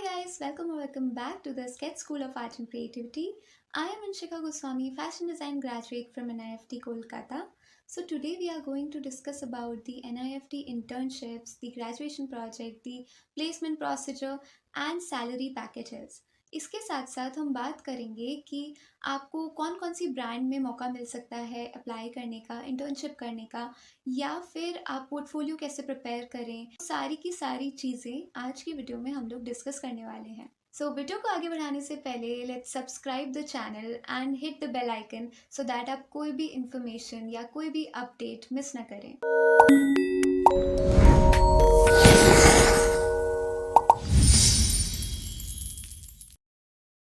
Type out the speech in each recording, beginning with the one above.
guys, welcome or welcome back to the Sketch School of Art and Creativity. I am Anshika Goswami, fashion design graduate from NIFT Kolkata. So today we are going to discuss about the NIFT internships, the graduation project, the placement procedure and salary packages. इसके साथ साथ हम बात करेंगे कि आपको कौन कौन सी ब्रांड में मौका मिल सकता है अप्लाई करने का, इंटर्नशिप करने का, या फिर आप पोर्टफोलियो कैसे प्रिपेयर करें। सारी की सारी चीज़ें आज की वीडियो में हम लोग डिस्कस करने वाले हैं। सो वीडियो को आगे बढ़ाने से पहले let's subscribe the channel and hit the bell icon so that आप कोई भी इंफॉर्मेशन या कोई भी अपडेट मिस ना करें।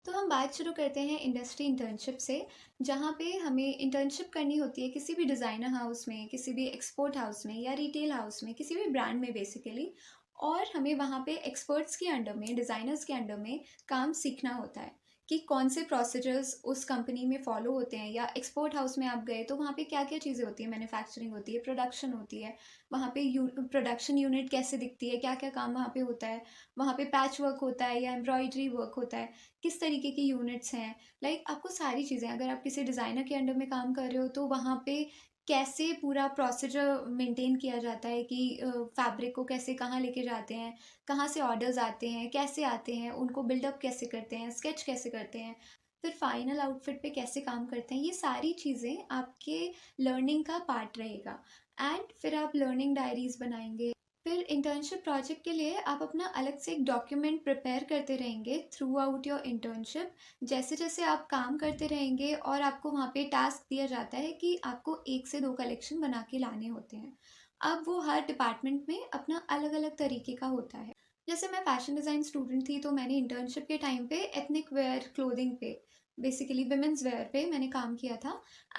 तो हम बात शुरू करते हैं इंडस्ट्री इंटर्नशिप से, जहाँ पे हमें इंटर्नशिप करनी होती है किसी भी डिज़ाइनर हाउस में, किसी भी एक्सपोर्ट हाउस में या रिटेल हाउस में, किसी भी ब्रांड में बेसिकली। और हमें वहाँ पे एक्सपर्ट्स के अंडर में, डिज़ाइनर्स के अंडर में काम सीखना होता है कि कौन से प्रोसीजर्स उस कंपनी में फॉलो होते हैं। या एक्सपोर्ट हाउस में आप गए तो वहाँ पे क्या क्या चीज़ें होती है, मैन्युफैक्चरिंग होती है, प्रोडक्शन होती है, वहाँ पे प्रोडक्शन यूनिट कैसे दिखती है, क्या क्या काम वहाँ पे होता है, वहाँ पे पैच वर्क होता है या एम्ब्रॉयडरी वर्क होता है, किस तरीके की यूनिट्स हैं। आपको सारी चीज़ें, अगर आप किसी डिज़ाइनर के अंडर में काम कर रहे हो तो वहाँ पे कैसे पूरा प्रोसीजर मेंटेन किया जाता है कि फैब्रिक को कैसे कहाँ लेके जाते हैं, कहाँ से ऑर्डर्स आते हैं, कैसे आते हैं, उनको बिल्डअप कैसे करते हैं, स्केच कैसे करते हैं, फिर फाइनल आउटफिट पे कैसे काम करते हैं। ये सारी चीज़ें आपके लर्निंग का पार्ट रहेगा। एंड फिर आप लर्निंग डायरीज बनाएंगे। फिर इंटर्नशिप प्रोजेक्ट के लिए आप अपना अलग से एक डॉक्यूमेंट प्रिपेयर करते रहेंगे थ्रू आउट योर इंटर्नशिप। जैसे जैसे आप काम करते रहेंगे और आपको वहाँ पे टास्क दिया जाता है कि आपको 1 से 2 कलेक्शन बना के लाने होते हैं। अब वो हर डिपार्टमेंट में अपना अलग अलग तरीके का होता है। जैसे मैं फैशन डिज़ाइन स्टूडेंट थी तो मैंने इंटर्नशिप के टाइम पे एथनिक वेयर क्लोथिंग पे, बेसिकली विमेंस वेयर पे मैंने काम किया था।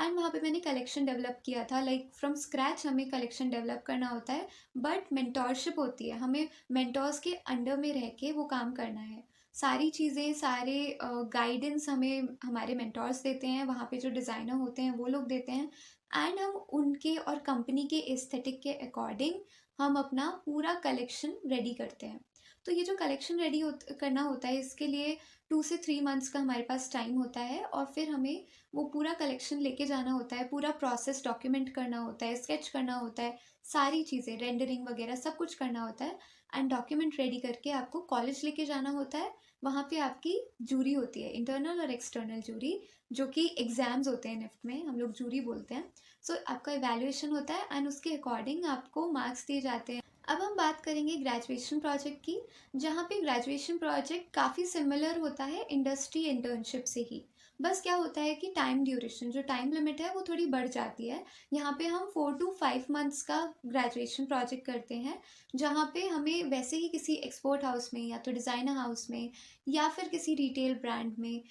एंड वहाँ पे मैंने कलेक्शन डेवलप किया था। फ्रॉम स्क्रैच हमें कलेक्शन डेवलप करना होता है, बट मेंटोरशिप होती है, हमें मेंटोर्स के अंडर में रह के वो काम करना है। सारी चीज़ें, सारे गाइडेंस हमें हमारे मेंटोर्स देते हैं, वहाँ पे जो डिज़ाइनर होते हैं वो लोग देते हैं। एंड हम उनके और कंपनी के एस्थेटिक के अकॉर्डिंग हम अपना पूरा कलेक्शन रेडी करते हैं। तो ये जो कलेक्शन रेडी करना होता है, इसके लिए 2 से 3 मंथ्स का हमारे पास टाइम होता है। और फिर हमें वो पूरा कलेक्शन लेके जाना होता है, पूरा प्रोसेस डॉक्यूमेंट करना होता है, स्केच करना होता है, सारी चीज़ें, रेंडरिंग वगैरह सब कुछ करना होता है। एंड डॉक्यूमेंट रेडी करके आपको कॉलेज लेके जाना होता है। वहाँ पे आपकी जूरी होती है, इंटरनल और एक्सटर्नल जूरी, जो कि एग्ज़ाम्स होते हैं निफ्ट में, हम लोग जूरी बोलते हैं। सो आपका इवैल्यूएशन होता है एंड उसके अकॉर्डिंग आपको मार्क्स दिए जाते हैं। अब हम बात करेंगे ग्रेजुएशन प्रोजेक्ट की, जहाँ पे ग्रेजुएशन प्रोजेक्ट काफ़ी सिमिलर होता है इंडस्ट्री इंटर्नशिप से ही। बस क्या होता है कि टाइम ड्यूरेशन, जो टाइम लिमिट है वो थोड़ी बढ़ जाती है। यहाँ पे हम 4 to 5 मंथ्स का ग्रेजुएशन प्रोजेक्ट करते हैं, जहाँ पे हमें वैसे ही किसी एक्सपोर्ट हाउस में या तो डिज़ाइनर हाउस में या फिर किसी रिटेल ब्रांड में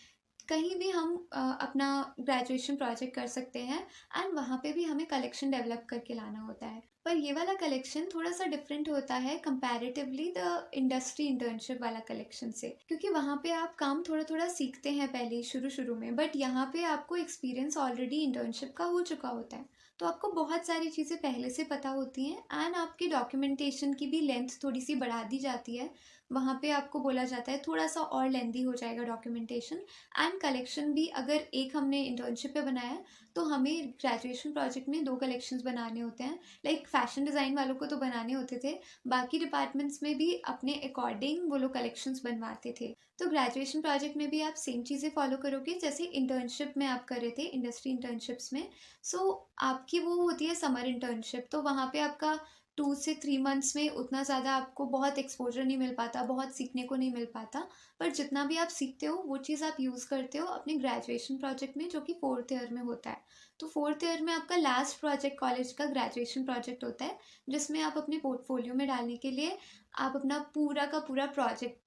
कहीं भी हम अपना ग्रेजुएशन प्रोजेक्ट कर सकते हैं। एंड वहाँ पे भी हमें कलेक्शन डेवलप करके लाना होता है। पर ये वाला कलेक्शन थोड़ा सा डिफरेंट होता है कंपैरेटिवली द इंडस्ट्री इंटर्नशिप वाला कलेक्शन से, क्योंकि वहाँ पे आप काम थोड़ा थोड़ा सीखते हैं पहले शुरू में, बट यहाँ पे आपको एक्सपीरियंस ऑलरेडी इंटर्नशिप का हो चुका होता है। तो आपको बहुत सारी चीज़ें पहले से पता होती हैं। एंड आपकी डॉक्यूमेंटेशन की भी लेंथ थोड़ी सी बढ़ा दी जाती है। वहाँ पे आपको बोला जाता है थोड़ा सा और लेंदी हो जाएगा डॉक्यूमेंटेशन। एंड कलेक्शन भी, अगर एक हमने इंटर्नशिप पे बनाया है तो हमें ग्रेजुएशन प्रोजेक्ट में 2 कलेक्शंस बनाने होते हैं। फैशन डिज़ाइन वालों को तो बनाने होते थे, बाकी डिपार्टमेंट्स में भी अपने अकॉर्डिंग वो लोग कलेक्शंस बनवाते थे। तो ग्रेजुएशन प्रोजेक्ट में भी आप सेम चीज़ें फॉलो करोगे जैसे इंटर्नशिप में आप कर रहे थे इंडस्ट्री इंटर्नशिप्स में। सो आपकी वो होती है समर इंटर्नशिप, तो वहाँ पे आपका 2 से 3 मंथ्स में उतना ज़्यादा आपको बहुत एक्सपोजर नहीं मिल पाता, बहुत सीखने को नहीं मिल पाता। पर जितना भी आप सीखते हो वो चीज़ आप यूज़ करते हो अपने ग्रेजुएशन प्रोजेक्ट में, जो कि 4th ईयर में होता है। तो 4th ईयर में आपका लास्ट प्रोजेक्ट कॉलेज का ग्रेजुएशन प्रोजेक्ट होता है, जिसमें आप अपने पोर्टफोलियो में डालने के लिए आप अपना पूरा का पूरा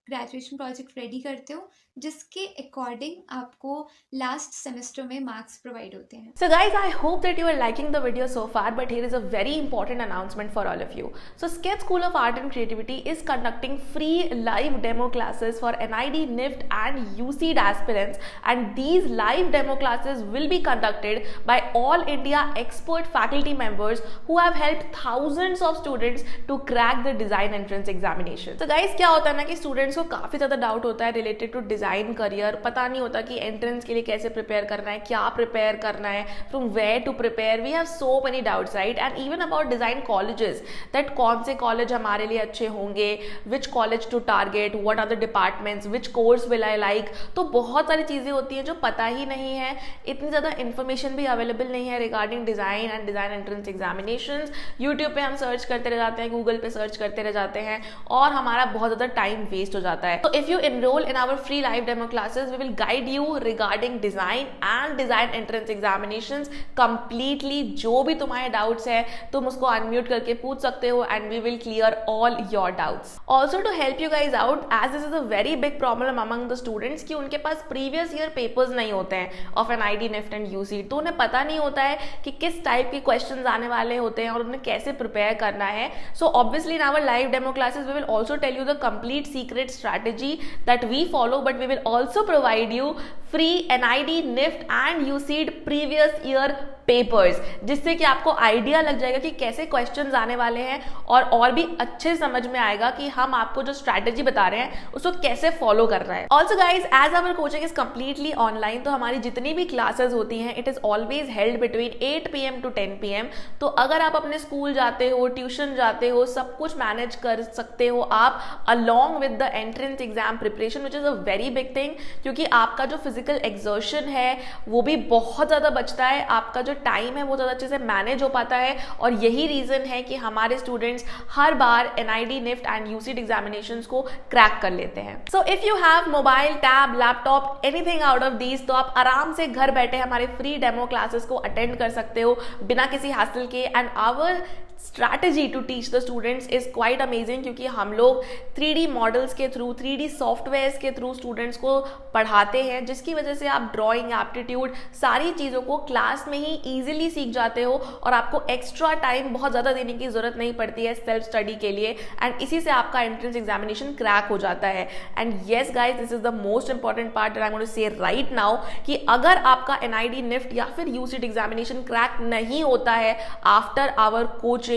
ग्रेजुएशन प्रोजेक्ट रेडी करते हो, जिसके अकॉर्डिंग आपको लास्ट सेमेस्टर में मार्क्स प्रोवाइड होते हैं। So guys, I hope that you are liking the video so far, but here is a very important announcement for all of you. So Sketch School of Art and Creativity is conducting free live demo classes for NID, NIFT and UCED aspirants, and these live demo classes will be conducted by all India expert faculty members who have helped thousands of students to crack the design entrance examination. तो guys क्या होता है ना कि students को काफी ज्यादा doubt होता है रिलेटेड टू डिजाइन करियर, पता नहीं होता कि एंट्रेंस के लिए कैसे प्रिपेयर करना है, क्या प्रिपेयर करना है, from where to prepare. We have so many doubts right, and even about design colleges, that कौन से कॉलेज हमारे लिए अच्छे होंगे, which college to target, what are the departments, which course will I like. तो बहुत सारी चीजें होती हैं जो पता ही नहीं है, इतनी ज्यादा इन्फॉर्मेशन भी अवेलेबल नहीं है regarding design and design entrance examinations. YouTube पे हम सर्च करते रह जाते हैं, गूगल पे सर्च करते रह जाते हैं, और हमारा बहुत ज्यादा टाइम वेस्ट हो जाता है। तो if you enrol in our free live demo classes, we will guide you regarding design and design entrance examinations completely. जो भी तुम्हारे डाउट्स है तुम उसको अनम्यूट करके पूछ सकते हो, and we will clear all your doubts. Also to help you guys out, as this is a very big problem among the students कि उनके पास प्रीवियस ईयर पेपर्स नहीं होते हैं of NID, NIFT and UC, तो उन्हें पता नहीं होता है कि किस टाइप के क्वेश्चंस आने वाले होते हैं और उन्हें कैसे प्रिपेयर करना है। So obviously in our live demo classes we will also tell you the complete secret strategy that we follow, but we will also provide you free NID, NIFT and UCEED previous year papers, जिससे कि आपको idea लग जाएगा कि कैसे questions आने वाले हैं, और भी अच्छे समझ में आएगा कि हम आपको जो स्ट्रैटेजी बता रहे हैं उसको कैसे फॉलो करना है। Also guys, as our coaching is completely online, तो हमारी जितनी भी क्लासेस होती हैं it is always held between 8 PM to 10 PM। तो अगर आप अपने स्कूल जाते हो, ट्यूशन जाते हो, सब कुछ मैनेज कर सकते हो आप along with the entrance exam preparation, which is a very big thing, क्योंकि आपका जो फिजिकल एक्सर्शन है वो भी बहुत ज्यादा बचता है, आपका जो टाइम है वो ज़्यादा अच्छे से मैनेज हो पाता है, और यही रीज़न है कि हमारे स्टूडेंट्स हर बार NID, NIFT and UCEED examinations को क्रैक कर लेते हैं। So if you have mobile, tab, laptop, anything out of these, तो आप आराम से घर बैठे हमारे फ्री डेमो क्लासेस को अटेंड कर सकते हो बिना किसी हासिल के। And our strategy to teach the students is quite amazing, क्योंकि हम लोग 3D मॉडल्स के थ्रू, 3D सॉफ्टवेयर्स के थ्रू स्टूडेंट्स को पढ़ाते हैं, जिसकी वजह से आप ड्राइंग, एप्टीट्यूड, सारी चीज़ों को क्लास में ही ईजिली सीख जाते हो, और आपको एक्स्ट्रा टाइम बहुत ज़्यादा देने की जरूरत नहीं पड़ती है सेल्फ स्टडी के लिए, एंड इसी से आपका एंट्रेंस एग्जामिनेशन क्रैक हो जाता है। And yes guys, this is the most important part that I am going to say right now, कि अगर आपका एनआईडी, निफ्ट या फिर यूसीड एग्जामिनेशन क्रैक नहीं होता है after our coaching,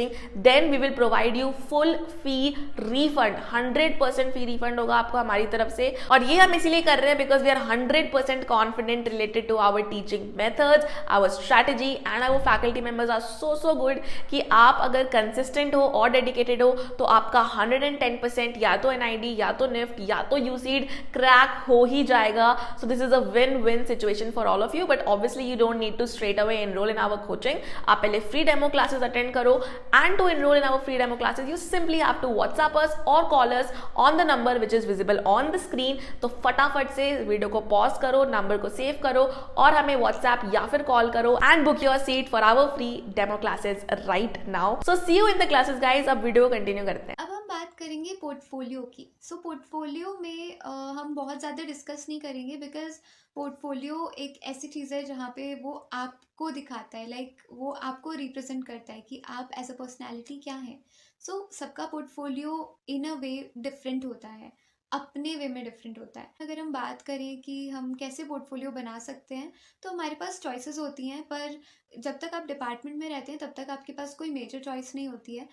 then we will provide you full fee refund, 100% fee refund होगा आपको हमारी तरफ से। और ये हम इसीलिए कर रहे हैं because we are 100% confident related to our teaching methods, our strategy and our faculty members are so good कि आप अगर कंसिस्टेंट हो और डेडिकेटेड हो तो आपका 110% या तो एनआईडी, या तो निफ्ट, या तो यूसीड क्रैक हो ही जाएगा। So this is a win win situation for all of you, but obviously you don't need to straight away enrol in our coaching. आप पहले फ्री डेमो क्लासेस अटेंड करो, and to enroll in our free demo classes you simply have to WhatsApp us or call us on the number which is visible on the screen। तो फटाफट से video को pause करो, number को save करो और हमें WhatsApp या फिर कॉल करो and book your seat for our free demo classes right now. So see you in the classes guys. अब वीडियो कंटिन्यू करते हैं। अब हम बात करेंगे पोर्टफोलियो की। सो पोर्टफोलियो में हम बहुत ज़्यादा डिस्कस नहीं करेंगे, बिकॉज पोर्टफोलियो एक ऐसी चीज़ है जहाँ पे वो आपको दिखाता है, लाइक वो आपको रिप्रेजेंट करता है कि आप एज अ पर्सनैलिटी क्या है। सो सबका portfolio in a way different होता है, अपने वे में डिफरेंट होता है। अगर हम बात करें कि हम कैसे पोर्टफोलियो बना सकते हैं, तो हमारे पास चॉइसेस होती हैं, पर जब तक आप डिपार्टमेंट में रहते हैं तब तक आपके पास कोई मेजर चॉइस नहीं होती है,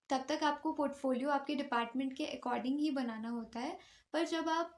तब तक आपको पोर्टफोलियो आपके डिपार्टमेंट के अकॉर्डिंग ही बनाना होता है। पर जब आप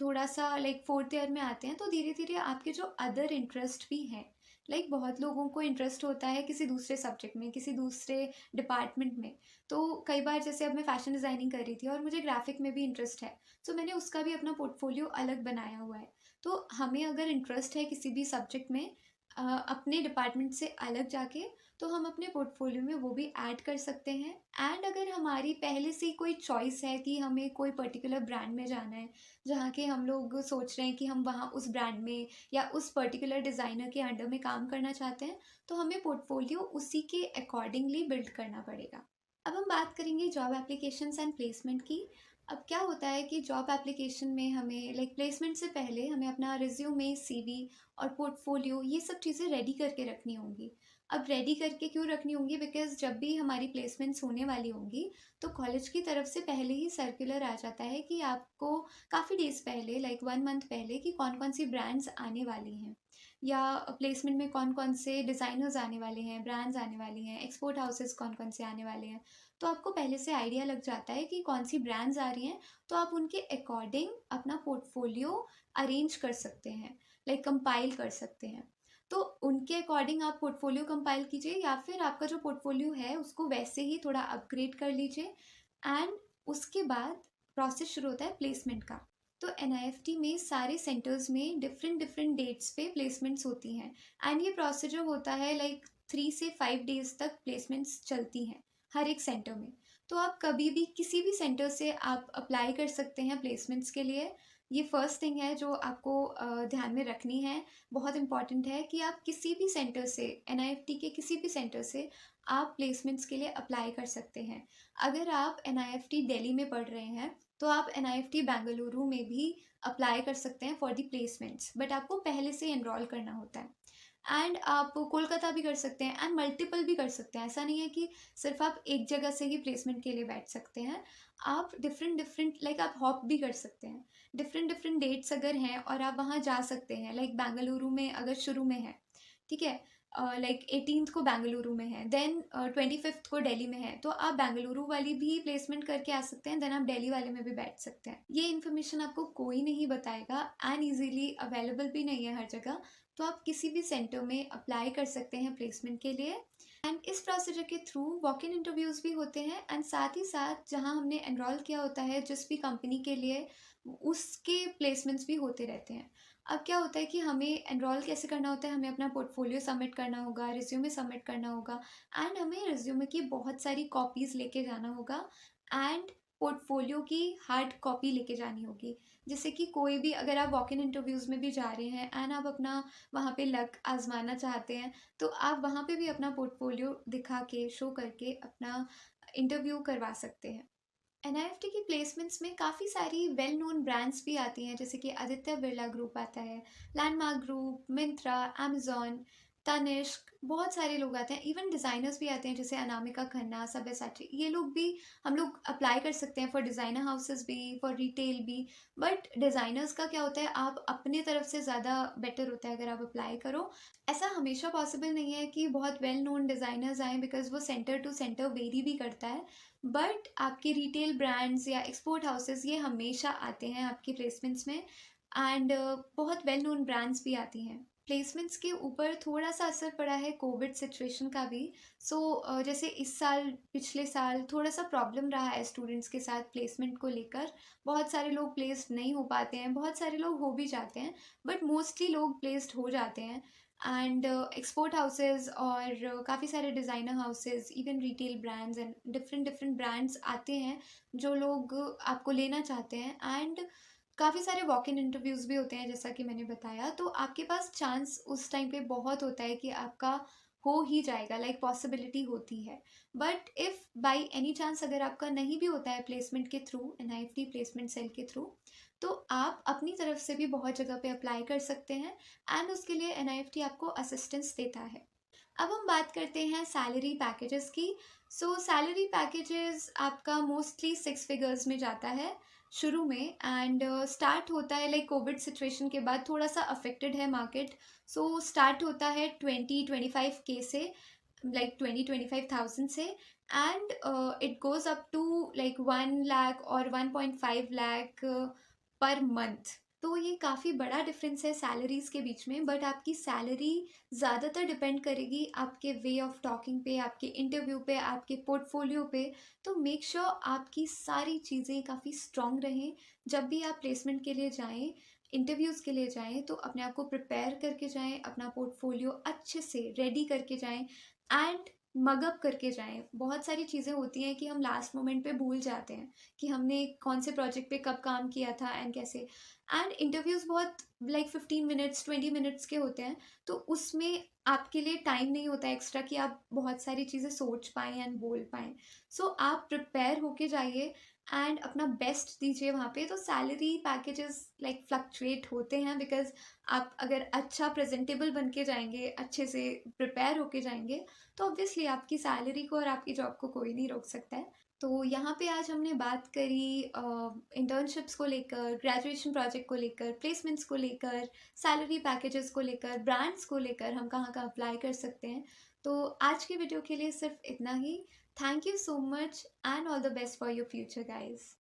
थोड़ा सा लाइक 4th ईयर में आते हैं तो धीरे धीरे आपके जो अदर इंटरेस्ट भी हैं, लाइक बहुत लोगों को इंटरेस्ट होता है किसी दूसरे सब्जेक्ट में, किसी दूसरे डिपार्टमेंट में। तो कई बार जैसे अब मैं फैशन डिज़ाइनिंग कर रही थी और मुझे ग्राफिक में भी इंटरेस्ट है, तो मैंने उसका भी अपना पोर्टफोलियो अलग बनाया हुआ है। तो हमें अगर इंटरेस्ट है किसी भी सब्जेक्ट में अपने डिपार्टमेंट से अलग जाके, तो हम अपने पोर्टफोलियो में वो भी ऐड कर सकते हैं। एंड अगर हमारी पहले से कोई चॉइस है कि हमें कोई पर्टिकुलर ब्रांड में जाना है, जहाँ के हम लोग सोच रहे हैं कि हम वहाँ उस ब्रांड में या उस पर्टिकुलर डिज़ाइनर के अंडर में काम करना चाहते हैं, तो हमें पोर्टफोलियो उसी के अकॉर्डिंगली बिल्ड करना पड़ेगा। अब हम बात करेंगे जॉब एप्लीकेशंस एंड प्लेसमेंट की। अब क्या होता है कि जॉब एप्लीकेशन में हमें लाइक प्लेसमेंट से पहले हमें अपना रिज्यूमे, सीवी और पोर्टफोलियो ये सब चीज़ें रेडी करके रखनी होंगी। अब रेडी करके क्यों रखनी होंगी, बिकॉज जब भी हमारी प्लेसमेंट्स होने वाली होंगी तो कॉलेज की तरफ से पहले ही सर्कुलर आ जाता है कि आपको काफ़ी डेज पहले, लाइक 1 मंथ पहले, कि कौन कौन सी ब्रांड्स आने वाली हैं या प्लेसमेंट में कौन कौन से डिज़ाइनर्स आने वाले हैं, ब्रांड्स आने वाली हैं, एक्सपोर्ट हाउसेस कौन कौन से आने वाले हैं। तो आपको पहले से आइडिया लग जाता है कि कौन सी ब्रांड्स आ रही हैं, तो आप उनके अकॉर्डिंग अपना पोर्टफोलियो अरेंज कर सकते हैं, लाइक कंपाइल कर सकते हैं। तो उनके अकॉर्डिंग आप पोर्टफोलियो कंपाइल कीजिए, या फिर आपका जो पोर्टफोलियो है उसको वैसे ही थोड़ा अपग्रेड कर लीजिए। एंड उसके बाद प्रोसेस शुरू होता है प्लेसमेंट का। तो NIFT में सारे सेंटर्स में डिफरेंट डिफरेंट डेट्स पे प्लेसमेंट्स होती हैं। एंड ये प्रोसीजर होता है लाइक 3 से 5 डेज तक प्लेसमेंट्स चलती हैं हर एक सेंटर में। तो आप कभी भी किसी भी सेंटर से आप अप्लाई कर सकते हैं प्लेसमेंट्स के लिए। ये फर्स्ट थिंग है जो आपको ध्यान में रखनी है, बहुत इंपॉर्टेंट है कि आप किसी भी सेंटर से, NIFT के किसी भी सेंटर से आप प्लेसमेंट्स के लिए अप्लाई कर सकते हैं। अगर आप NIFT दिल्ली में पढ़ रहे हैं तो आप NIFT बेंगलुरु में भी अप्लाई कर सकते हैं फॉर दी प्लेसमेंट्स, बट आपको पहले से एनरोल करना होता है। एंड आप कोलकाता भी कर सकते हैं एंड मल्टीपल भी कर सकते हैं। ऐसा नहीं है कि सिर्फ आप एक जगह से ही प्लेसमेंट के लिए बैठ सकते हैं। आप डिफरेंट डिफरेंट लाइक आप हॉप भी कर सकते हैं। डिफरेंट डिफरेंट डेट्स अगर हैं और आप वहाँ जा सकते हैं, लाइक बेंगलुरु में अगर शुरू में है, ठीक है, लाइक 18th को बेंगलुरु में है, देन 25th को दिल्ली में है, तो आप बेंगलुरु वाली भी प्लेसमेंट करके आ सकते हैं, देन आप दिल्ली वाले में भी बैठ सकते हैं। ये इन्फॉर्मेशन आपको कोई नहीं बताएगा एंड ईजीली अवेलेबल भी नहीं है हर जगह। तो आप किसी भी सेंटर में अप्लाई कर सकते हैं प्लेसमेंट के लिए। एंड इस प्रोसीजर के थ्रू वॉक इन इंटरव्यूज़ भी होते हैं, एंड साथ ही साथ जहाँ हमने एनरोल किया होता है जिस भी कंपनी के लिए, उसके प्लेसमेंट्स भी होते रहते हैं। अब क्या होता है कि हमें एनरोल कैसे करना होता है, हमें अपना पोर्टफोलियो सबमिट करना होगा, रिज्यूमे सबमिट करना होगा, एंड हमें रिज्यूमे की बहुत सारी कॉपीज़ लेके जाना होगा, एंड पोर्टफोलियो की हार्ड कॉपी लेके जानी होगी। जैसे कि कोई भी, अगर आप वॉक इन इंटरव्यूज़ में भी जा रहे हैं एंड आप अपना वहाँ पे लक आजमाना चाहते हैं, तो आप वहाँ पे भी अपना पोर्टफोलियो दिखा के, शो करके अपना इंटरव्यू करवा सकते हैं। NIFT की प्लेसमेंट्स में काफ़ी सारी वेल नोन ब्रांड्स भी आती हैं, जैसे कि आदित्य बिरला ग्रुप आता है, Landmark group, Myntra, Amazon, Tanishq, बहुत सारे लोग आते हैं। इवन डिज़ाइनर्स भी आते हैं जैसे अनामिका खन्ना, सब्यसाची, ये लोग भी, हम लोग अप्लाई कर सकते हैं फॉर डिज़ाइनर हाउसेस भी, फॉर रिटेल भी। बट डिज़ाइनर्स का क्या होता है, आप अपने तरफ से ज़्यादा बेटर होता है अगर आप अप्लाई करो। ऐसा हमेशा पॉसिबल नहीं है कि बहुत वेल नोन डिज़ाइनर्स आएँ, बिकॉज वो सेंटर टू सेंटर वेरी भी करता है। बट आपके रिटेल ब्रांड्स या एक्सपोर्ट हाउसेस ये हमेशा आते हैं आपकी प्लेसमेंट्स में। एंड बहुत वेल नोन ब्रांड्स भी आती हैं। प्लेसमेंट्स के ऊपर थोड़ा सा असर पड़ा है कोविड सिचुएशन का भी। सो जैसे इस साल, पिछले साल थोड़ा सा प्रॉब्लम रहा है स्टूडेंट्स के साथ प्लेसमेंट को लेकर। बहुत सारे लोग प्लेस्ड नहीं हो पाते हैं, बहुत सारे लोग हो भी जाते हैं, बट मोस्टली लोग प्लेस्ड हो जाते हैं। एंड एक्सपोर्ट हाउसेस और काफ़ी सारे designer houses, even retail brands and different different brands आते हैं जो लोग आपको लेना चाहते हैं। एंड काफ़ी सारे वॉक इन इंटरव्यूज़ भी होते हैं जैसा कि मैंने बताया। तो आपके पास चांस उस टाइम पे बहुत होता है कि आपका हो ही जाएगा, लाइक पॉसिबिलिटी होती है। But if by any chance अगर आपका नहीं भी होता है प्लेसमेंट के थ्रू, NIFT प्लेसमेंट सेल के थ्रू, तो आप अपनी तरफ से भी बहुत जगह पे अप्लाई कर सकते हैं, एंड उसके लिए NIFT आपको असिस्टेंस देता है। अब हम बात करते हैं सैलरी पैकेजेस की। सो सैलरी पैकेजेस आपका मोस्टली 6 फिगर्स में जाता है शुरू में, एंड स्टार्ट होता है लाइक कोविड सिचुएशन के बाद थोड़ा सा अफेक्टेड है मार्केट। सो स्टार्ट होता है 20-25K से, लाइक 20-25,000 से, and it goes up to like 1 lakh और 1.5 लाख पर मंथ। तो ये काफ़ी बड़ा डिफरेंस है सैलरीज़ के बीच में। बट आपकी सैलरी ज़्यादातर डिपेंड करेगी आपके वे ऑफ टॉकिंग पे, आपके इंटरव्यू पे, आपके पोर्टफोलियो पे। तो मेक श्योर आपकी सारी चीज़ें काफ़ी स्ट्रॉन्ग रहें। जब भी आप प्लेसमेंट के लिए जाएं, इंटरव्यूज़ के लिए जाएं, तो अपने आप को प्रिपेयर करके जाएं, अपना पोर्टफोलियो अच्छे से रेडी करके जाएं, एंड मगअप करके जाएं। बहुत सारी चीज़ें होती हैं कि हम लास्ट मोमेंट पे भूल जाते हैं कि हमने कौन से प्रोजेक्ट पे कब काम किया था एंड कैसे। एंड इंटरव्यूज़ बहुत लाइक 15 मिनट्स 20 मिनट्स के होते हैं, तो उसमें आपके लिए टाइम नहीं होता एक्स्ट्रा कि आप बहुत सारी चीज़ें सोच पाएँ एंड बोल पाएँ। सो आप प्रिपेयर होके जाइए एंड अपना बेस्ट दीजिए वहाँ पे। तो सैलरी पैकेजेस लाइक फ्लक्चुएट होते हैं, बिकॉज आप अगर अच्छा प्रेजेंटेबल बन के जाएंगे, अच्छे से प्रिपेयर होके जाएंगे, तो ऑब्वियसली आपकी सैलरी को और आपकी जॉब को कोई नहीं रोक सकता है। तो यहाँ पे आज हमने बात करी इंटर्नशिप्स को लेकर, ग्रेजुएशन प्रोजेक्ट को लेकर, प्लेसमेंट्स को लेकर, सैलरी पैकेजेस को लेकर, ब्रांड्स को लेकर, हम कहाँ कहाँ अप्लाई कर सकते हैं। तो आज की वीडियो के लिए सिर्फ इतना ही। Thank you so much and all the best for your future, guys.